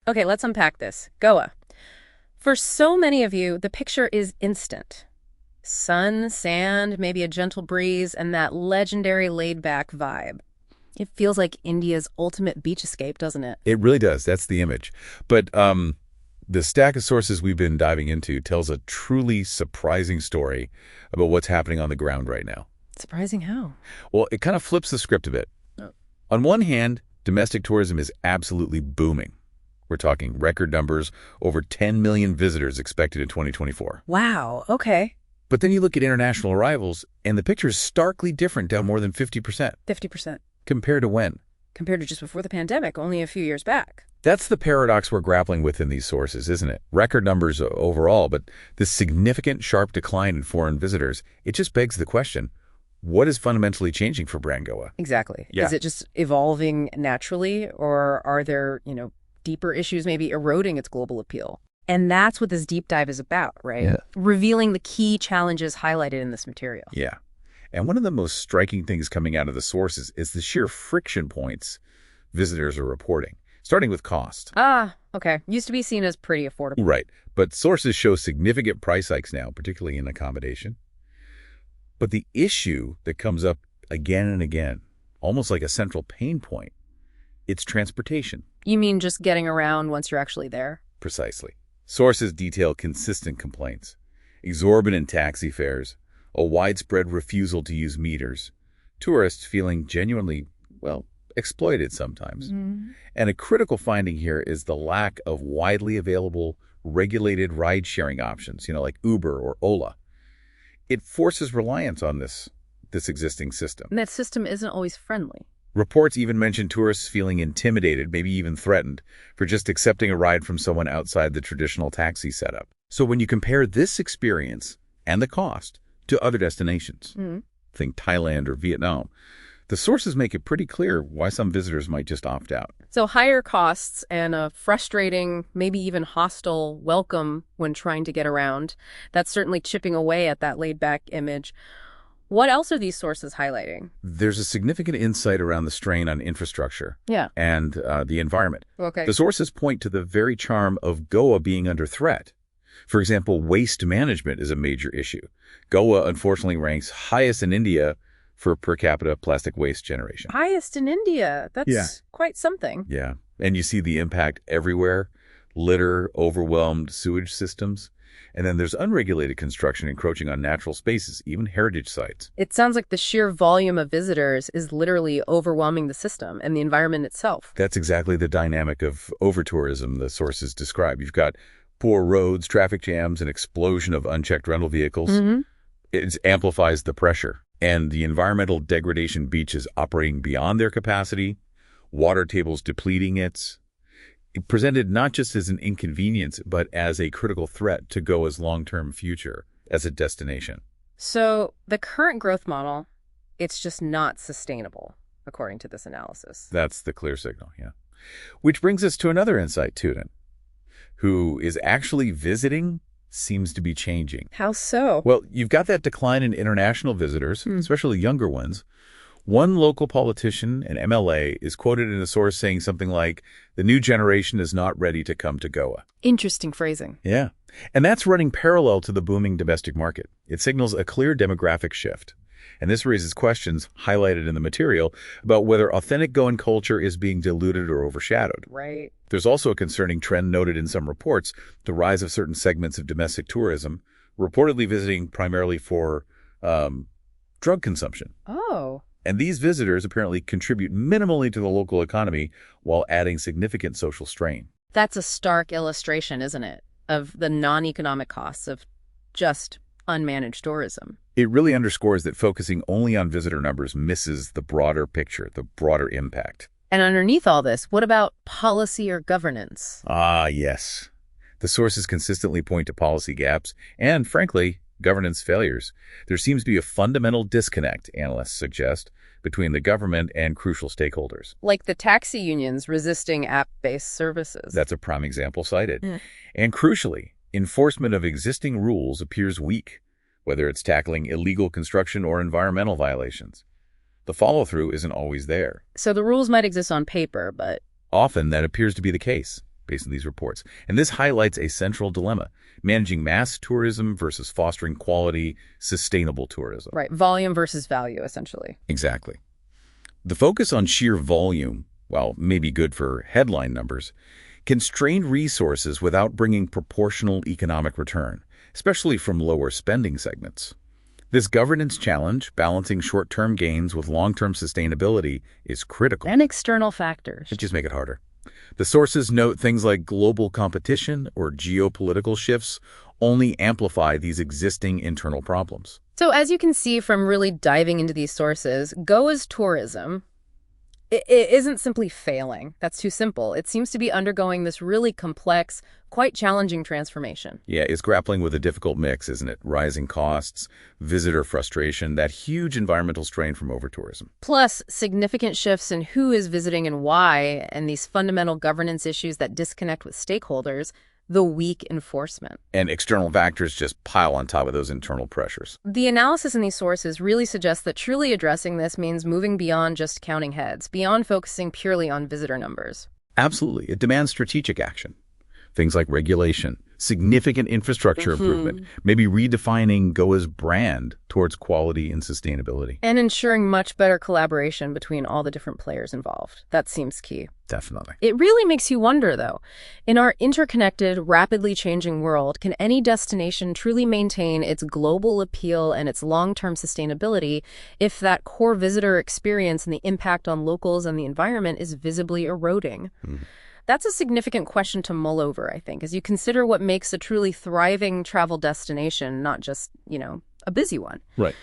Okay, let's unpack this. Goa. For so many of you, the picture is instant. Sun, sand, maybe a gentle breeze, and that legendary laid-back vibe. It feels like India's ultimate beach escape, doesn't it? It really does. That's the image. But the stack of sources we've been diving into tells a truly surprising story about what's happening on the ground right now. Surprising how? Well, it kind of flips the script a bit. Oh. On one hand, domestic tourism is absolutely booming. We're talking record numbers, over 10 million visitors expected in 2024. Wow, okay. But then you look at international arrivals, and the picture is starkly different, down more than 50%. 50%. Compared to when? Compared to just before the pandemic, only a few years back. That's the paradox we're grappling with in these sources, isn't it? Record numbers overall, but this significant, sharp decline in foreign visitors, it just begs the question, what is fundamentally changing for Brand Goa? Exactly. Yeah. Is it just evolving naturally, or are there, deeper issues maybe eroding its global appeal? And that's what this deep dive is about, right? Yeah. Revealing the key challenges highlighted in this material. Yeah. And one of the most striking things coming out of the sources is the sheer friction points visitors are reporting, starting with cost. Ah, okay. Used to be seen as pretty affordable. Right. But sources show significant price hikes now, particularly in accommodation. But the issue that comes up again and again, almost like a central pain point, it's transportation. You mean just getting around once you're actually there? Precisely. Sources detail consistent complaints, exorbitant taxi fares, a widespread refusal to use meters, tourists feeling genuinely, exploited sometimes. Mm-hmm. And a critical finding here is the lack of widely available regulated ride-sharing options, like Uber or Ola. It forces reliance on this existing system. And that system isn't always friendly. Reports even mention tourists feeling intimidated, maybe even threatened, for just accepting a ride from someone outside the traditional taxi setup. So when you compare this experience and the cost to other destinations, think Thailand or Vietnam, the sources make it pretty clear why some visitors might just opt out. So higher costs and a frustrating, maybe even hostile welcome when trying to get around, that's certainly chipping away at that laid-back image. What else are these sources highlighting? There's a significant insight around the strain on infrastructure and the environment. Okay. The sources point to the very charm of Goa being under threat. For example, waste management is a major issue. Goa, unfortunately, ranks highest in India for per capita plastic waste generation. Highest in India. That's quite something. Yeah. And you see the impact everywhere. Litter, overwhelmed sewage systems. And then there's unregulated construction encroaching on natural spaces, even heritage sites. It sounds like the sheer volume of visitors is literally overwhelming the system and the environment itself. That's exactly the dynamic of overtourism the sources describe. You've got poor roads, traffic jams, an explosion of unchecked rental vehicles. It amplifies the pressure. And the environmental degradation beaches operating beyond their capacity, water tables depleting it presented not just as an inconvenience, but as a critical threat to Goa's long-term future as a destination. So the current growth model, it's just not sustainable, according to this analysis. That's the clear signal, yeah. Which brings us to another insight, Tutin, who is actually visiting seems to be changing. How so? Well, you've got that decline in international visitors, especially younger ones. One local politician, an MLA, is quoted in a source saying something like, the new generation is not ready to come to Goa. Interesting phrasing. Yeah. And that's running parallel to the booming domestic market. It signals a clear demographic shift. And this raises questions highlighted in the material about whether authentic Goan culture is being diluted or overshadowed. Right. There's also a concerning trend noted in some reports, the rise of certain segments of domestic tourism, reportedly visiting primarily for drug consumption. Oh. And these visitors apparently contribute minimally to the local economy while adding significant social strain. That's a stark illustration, isn't it, of the non-economic costs of just unmanaged tourism. It really underscores that focusing only on visitor numbers misses the broader picture, the broader impact. And underneath all this, what about policy or governance? Ah, yes. The sources consistently point to policy gaps and, frankly, governance failures. There seems to be a fundamental disconnect, analysts suggest, between the government and crucial stakeholders. Like the taxi unions resisting app-based services. That's a prime example cited. And crucially, enforcement of existing rules appears weak, whether it's tackling illegal construction or environmental violations. The follow-through isn't always there. So the rules might exist on paper, but Often that appears to be the case. based on these reports. And this highlights a central dilemma, managing mass tourism versus fostering quality, sustainable tourism. Right, volume versus value, essentially. Exactly. The focus on sheer volume, while maybe good for headline numbers, can strain resources without bringing proportional economic return, especially from lower spending segments. This governance challenge, balancing short-term gains with long-term sustainability, is critical. And external factors. It just make it harder. The sources note things like global competition or geopolitical shifts only amplify these existing internal problems. So as you can see from really diving into these sources, Goa's tourism, it isn't simply failing. That's too simple. It seems to be undergoing this really complex, quite challenging transformation. Yeah, it's grappling with a difficult mix, isn't it? Rising costs, visitor frustration, that huge environmental strain from overtourism. Plus, significant shifts in who is visiting and why, and these fundamental governance issues that disconnect with stakeholders, the weak enforcement. And external factors just pile on top of those internal pressures. The analysis in these sources really suggests that truly addressing this means moving beyond just counting heads, beyond focusing purely on visitor numbers. Absolutely. It demands strategic action. Things like regulation, significant infrastructure improvement, maybe redefining Goa's brand towards quality and sustainability. And ensuring much better collaboration between all the different players involved. That seems key. Definitely. It really makes you wonder, though. In our interconnected, rapidly changing world, can any destination truly maintain its global appeal and its long-term sustainability if that core visitor experience and the impact on locals and the environment is visibly eroding? That's a significant question to mull over, I think, as you consider what makes a truly thriving travel destination, not just, a busy one. Right.